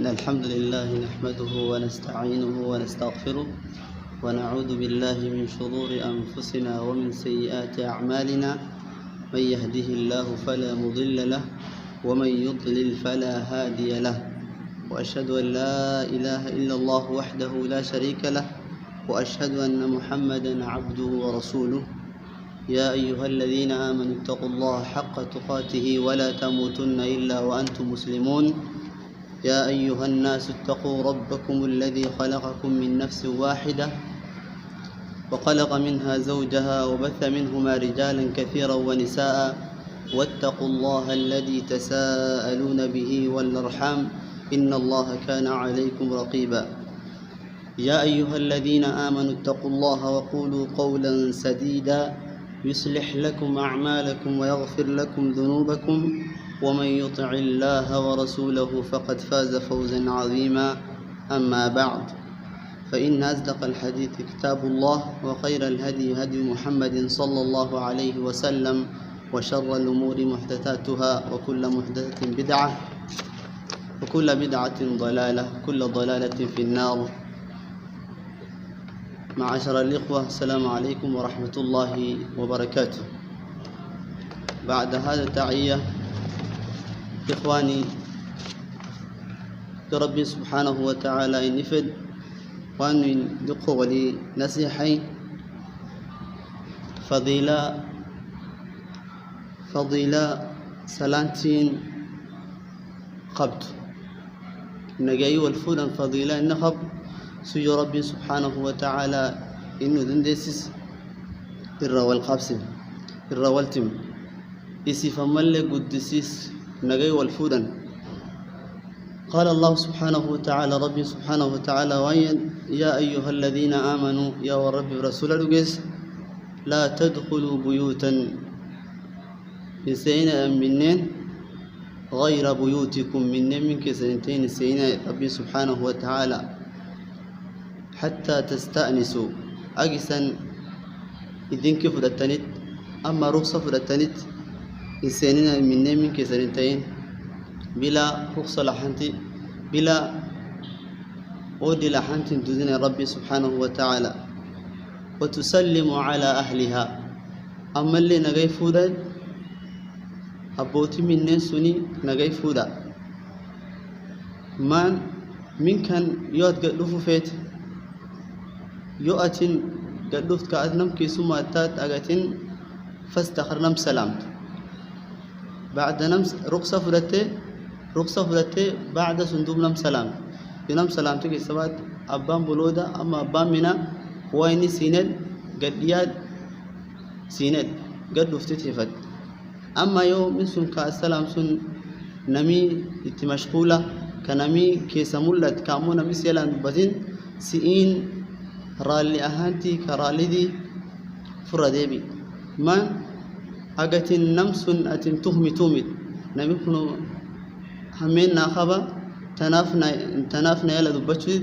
إن الحمد لله نحمده ونستعينه ونستغفره ونعوذ بالله من شرور أنفسنا ومن سيئات أعمالنا. من يهده الله فلا مضل له ومن يضلل فلا هادي له، وأشهد أن لا إله إلا الله وحده لا شريك له، وأشهد أن محمدا عبده ورسوله. يا أيها الذين آمنوا اتقوا الله حق تقاته ولا تموتن إلا وأنتم مسلمون. يا أيها الناس اتقوا ربكم الذي خلقكم من نفس واحدة وخلق منها زوجها وبث منهما رجالا كثيرا ونساء، واتقوا الله الذي تساءلون به والأرحام إن الله كان عليكم رقيبا. يا أيها الذين آمنوا اتقوا الله وقولوا قولا سديدا يصلح لكم أعمالكم ويغفر لكم ذنوبكم، ومن يطع الله ورسوله فقد فاز فوزا عظيما. أما بعد، فإن أصدق الحديث كتاب الله، وخير الهدي هدي محمد صلى الله عليه وسلم، وشر الأمور محدثاتها، وكل محدثة بدعة، وكل بدعة ضلالة، كل ضلالة في النار. معاشر الإخوة، السلام عليكم ورحمة الله وبركاته. بعد هذا التعية إخواني ربي سبحانه وتعالى ينفد وأن يدقوا لي نصيحي فضيلة سلانتين قبض نجاي والفولا فضيلة النخب سجى ربي سبحانه وتعالى إنه دندسس الروى القابسم الروى التم إسي فملك قدسيس نجاي والفولا. قال الله سبحانه وتعالى ربي سبحانه وتعالى وين يا أيها الذين آمنوا يا رب رسول الجس لا تدخلوا بيوتا سينا منين غير بيوتكم من كسنتين سينا ربي سبحانه وتعالى حتى تستأنسوا أجسا إذن كيف دتنت أما رخصة فدتنت إنساننا من كسنتين بلا رخصة لحنتي بلا ودي لحنتي تدين ربي سبحانه وتعالى، وتسلم على أهلها. أما اللي نجاي فودا أبوتي من نسوني نجاي فودا من كان يود قدوف فيت يؤتن قدوف كأذنم كيسوما تات أجتن فاستخرنم سلامت بعد نمس رخصة فلتة بعد صندوق نم سلام ينام سلامتك السبات أبان بلودا أما أبان منا ويني سيند قد ياد سيند قد لفتتفت. أما يوم من سن كالسلام سن نمي اتمشغولة كنمي كيسمولت كامو نمي سيلان بزين سئين رالي أهانتي كرالي دي فرديبي من أجتن نمسن أتن تهمي تومد نمي كنو همين ناخبا تنافنا يلا دبچود.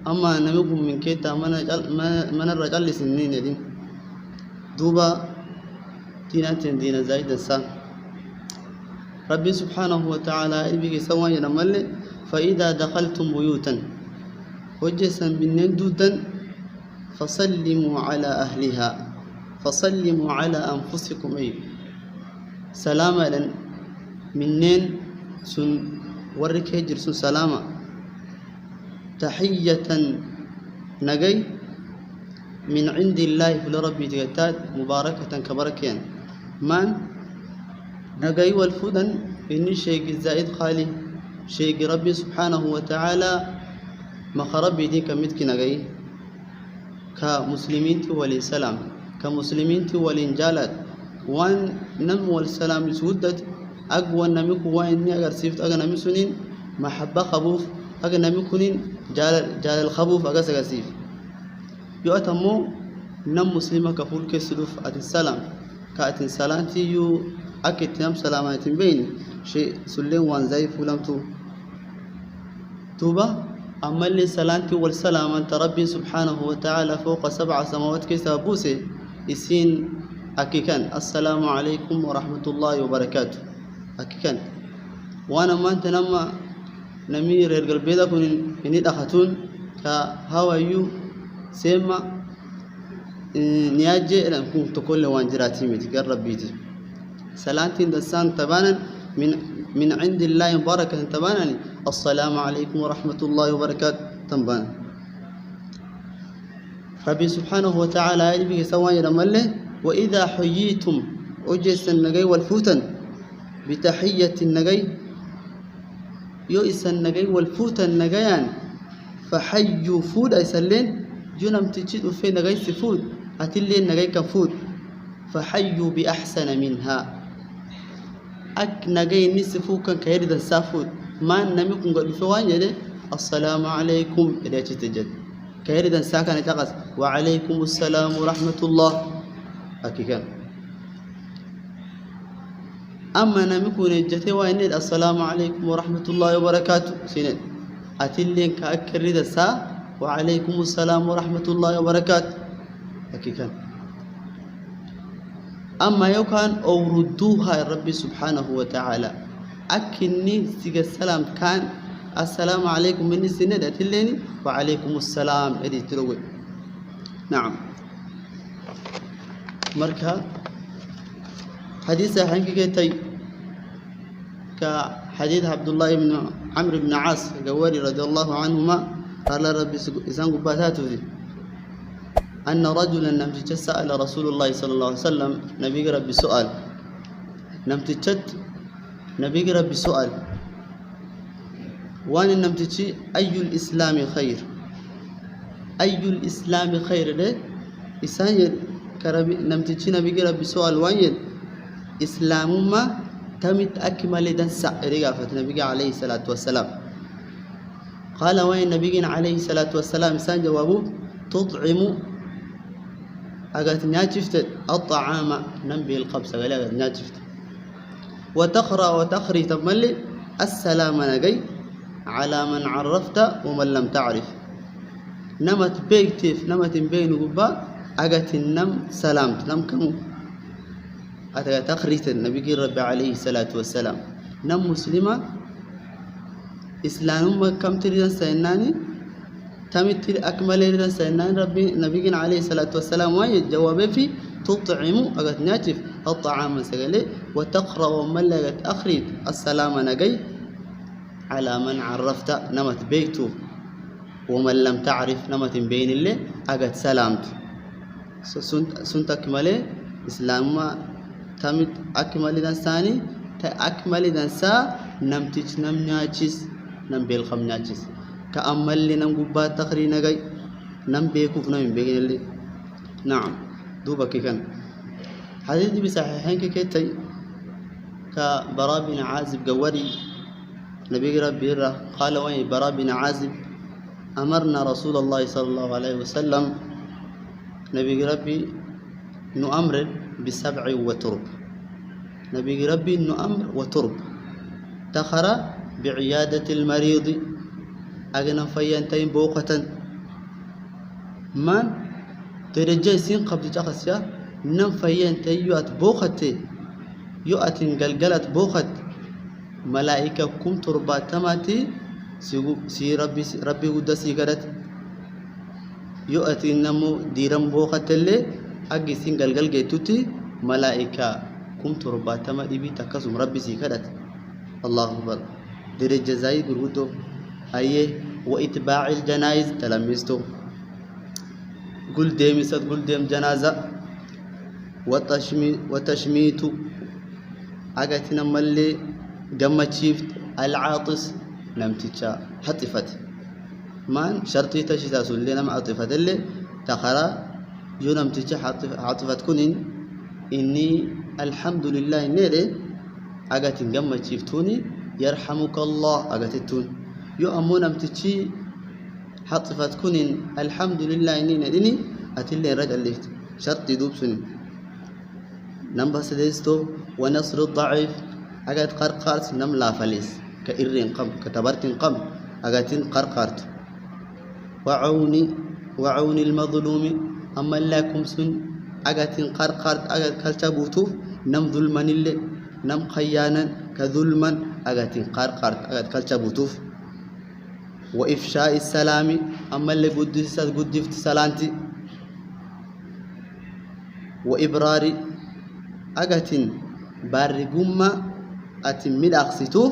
أما نميكم من كيتا من الرجال لسنين يدين دوبا ديناتين دين زايد السان. ربي سبحانه وتعالى يبقى سوا ينمل فإذا دخلتم بيوتا وجسا بالنين دودا فسلموا على أهلها فسلموا على أنفسكم سلاما منين سن ورك هجر سن سلاما تحية نجي من عند الله في ربي تجتاد مباركة كبركين من نجي والفدن إن شيء زائد خالي شيء ربي سبحانه وتعالى ما خربي دين كمتك نجي كمسلمين ولي سلام كمسلمين ولي جالات وان نم والسلام سودت أقوى نمك وين أجر سيفت أجر نمي سنين محبة خبوف أجر نمي كنين جال الخبوف أجر سجسيف يؤتمو نم مسلمة كفول كسلوف السلام كأتن سلامتي يو أكيد نم سلامات بين شيء سلم وان زي فلم توبة. أما اللي سلامتي والسلام أنت ربي سبحانه وتعالى فوق 7 سماوات كيسا بوسي يسين أكيكان السلام عليكم ورحمة الله وبركاته أكيكان. وأنا ما أنت لما نمير القلب كون إني دخلتون كهوا يو سيما نياجي لأنكم تقول وانجراتي متقرب بيتي سلامتين دسان تبانا من عند الله مباركة تبانا السلام عليكم ورحمة الله وبركاته تبانا ربي سبحانه وتعالى يبي سواي رمله وإذا حييتم أجلس النجي والفوتن بتحية النجي يؤس النجي والفوتن نجيان فحيوا فود أيسلين جنم تجد في نجي سفود أتلين نجي كفود فحيوا بأحسن منها أك نجي نسفو كان كيرد السافود ما نمكن قد فوان يده السلام عليكم إذا تجد كيرد الساكن تقص وعليكم السلام ورحمة الله أكيكا أما نمكن الجتي وين السلام عليكم ورحمة الله وبركاته سنين أتلين كأكرد السا وعليكم السلام ورحمة الله وبركاته أكيكا أما يوكان أو ردوها ربي سبحانه وتعالى أكني سيج السلام كان السلام عليكم من السنة أتليني وعليكم السلام إدي تروي نعم مركها حديث حنكيتي كحديث عبد الله بن عمرو بن عاص جواري رضي الله عنهما قال ربي إذن قباتاته أن رجلا نمتج سأل رسول الله صلى الله عليه وسلم نبي ربي سؤال نمتجت نبي ربي سؤال وأنا نمتج أي الإسلام خير أي الإسلام خير ده إسان كربي نمتج نبي ربي سؤال وين إسلام ما تمت أكمل دنسا رجافة نبي عليه الصلاة والسلام قال وين نبي عليه الصلاة والسلام إسان جوابه تطعم أجت ناجفت الطعام نبي القبس قال ناجفت وتقرأ وتخري تملي السلام نجي على من عرفت ومن لم تعرف نمت بيكتف نمت بين جبا أجت النم سلامت نم كم أتى تخريت النبي رب عليه الصلاة والسلام نم مسلمة إسلام كم تريد سيناني تمت أكمل إذا سيدنا ربي نبينا عليه الصلاة والسلام وايد جوابه في تطعم أجت ناتف الطعام سجله وتقرأ وملقت أخريت السلام نجي على من عرفت نمت بيته ومن لم تعرف نمت بين الله أجت سلامت سنت أكمل إسلام تمت أكمل إذا ثاني تأكمل إذا سا نمتج نم ناجس نم بالخم ناجس كأمل لنا جبات تخرين جاي نم بيكوف نم بين اللي نعم دوبك كان حديث بصحيحين كتير كبراء بن عازب جواري نبي ربي قال وين براء بن عازب أمرنا رسول الله صلى الله عليه وسلم نبي ربي نؤمر بسبع وترب نبي ربي نؤمر وترب تخرى بعيادة المريض أجنا فيانتين بوقة من ترجع سين قبل جاخسيا نم فيانتين يؤت بوقة يؤت قلقلت بوقة ملائكة كم تربات تماتي سي ربي قدسي قدت يؤت نمو ديرم بوقة اللي أجي سين قلقل جيتوتي ملائكة كم تربات تماتي بتكسم ربي سي قدت الله أكبر درجة زي قرودو أيه وإتباع الجنائز تلمستو قل ديم سد قل ديم جنازة وتشميت أجتنا ملي جمع شيفت العاطس نمتشا حطفت من شرطي تشتا سلنا مع عاطفة اللي تخرى جو نمتشا عاطفت كونين إني الحمد لله إني أجتنا جمع شيفتوني يرحمك الله أجتتون يو أمونا متشي حطفت كونين الحمد لله إني ندني أتلي رجع ليت شرط يدوب سنين نمبر سديستو ونصر الضعيف أجت قرقرت نم لا فليس كإرين قم كتبرتين قم أجتين قرقرت وعوني المظلوم أما لكم سن أجتين قرقرت أجت كالتبوتو نم ظلما اللي نم خيانا كظلما أجتين قرقرت أجت كالتبوتو وإفشاء السلام أما اللي قدفت سلامتي وإبرار أجتن بارجوما أتمد أقصتو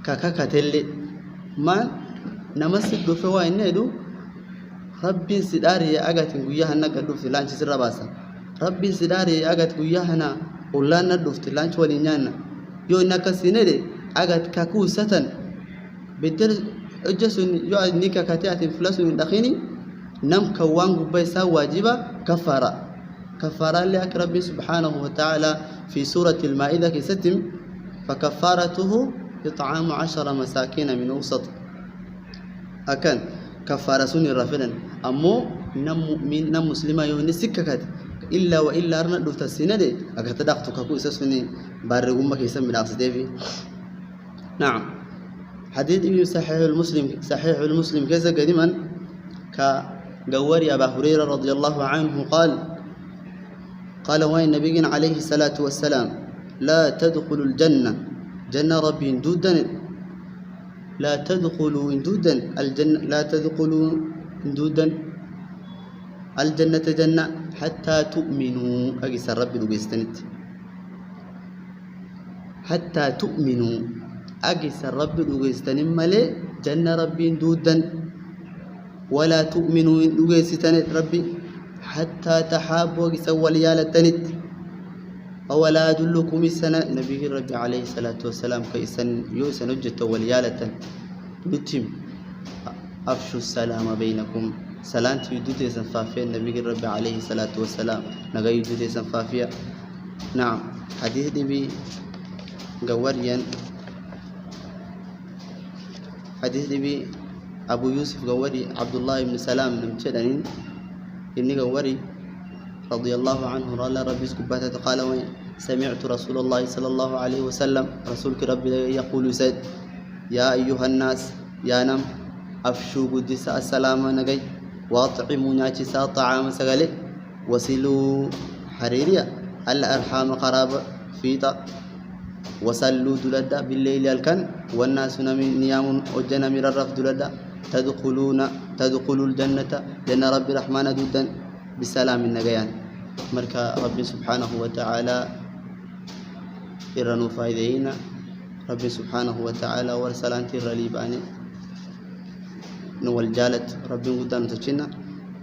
كككتلي ما نمسك دفوا إنه ربي سداري أجتن وياه نقدر في لانش سرباسا ربي سداري أجت وياه هنا ولا ندفت لانش ولينانا يو نكسينه أجت كاكو ستن بدر أجسون يو نيكا كتيات فلوس من دخيني نم كوان بيسا واجبا كفارة لك ربي سبحانه وتعالى في سورة المائدة كستم فكفارته إطعام 10 مساكين من أوسط أكن كفارة سني رفلا أمو نم مسلمة يونسككت إلا وإلا أرنا دوت السنة دي أكتدقت كاكو سني بارغوما كيسم بالعصديفي نعم حديث ابن صحيح المسلم كذا قديما كجواري أبا هريرة رضي الله عنه قال وين نبي عليه الصلاة والسلام لا تدخلوا الجنة جنة ربي دودا لا تدخلوا دودا الجنة لا تدخلوا دودا الجنة جنة حتى تؤمنوا أجلس الرب دوجستنت حتى تؤمنوا أجلس الرب دوجستنت ملء جنة ربي دودا ولا تؤمنوا دوجستنت ربي حتى تحابوا أجلس وليالتنت أولا أدلكم السنة نبي الرب عليه الصلاة والسلام كيسن يوسن وجدت وليالة نتم أفشوا السلام بينكم سلامتي يدوتي سنفافية النبي الرب عليه الصلاة والسلام نغا يدوتي سنفافية نعم حديث دي قوريا حديث دي أبو يوسف قوري عبد الله بن سلام نمتدنين إني قوري رضي الله عنه رأى ربي سكباته قال سمعت رسول الله صلى الله عليه وسلم رسولك ربي يقول سيد يا أيها الناس يا نم أفشوا قدس السلام نجي واطعموا ناجسا طعام سغلي وصلوا حريريا الأرحام قراب فيتا وصلوا دلدا بالليل الكن والناس نيام وجنا من الرف دلدا تدخلوا الجنة جنة ربي رحمن دودا بسلام النجيان مركا ربي سبحانه وتعالى إرنو فايدينا ربي سبحانه وتعالى ورسلانتي الرليباني نوال جالت ربي قدام تشينا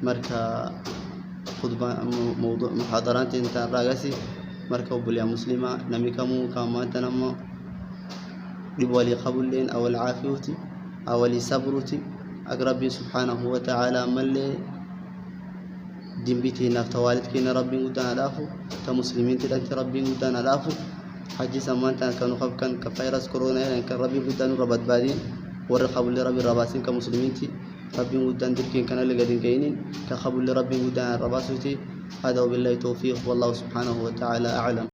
مركا خطبة موضوع محاضرات انت راغسي مركا وبليا مسلمة نميكمو كما تنمو لبولي قبولين أو العافيوتي أو لصبروتي أقربي سبحانه وتعالى ملي دينبيتي نفتوالد كينا ربي قدام دافو كمسلمين تلانت ربي قدام دافو حجي سمان كانوا خبكن كفيروس كورونا يعني كان ربي قدام ربط بادين ورقبوا لربي رباسين كمسلمين تي ربي قدام دلكين كان اللي قاعدين كاينين كخبوا لربي قدام رباسوتي هذا وبالله توفيق والله سبحانه وتعالى أعلم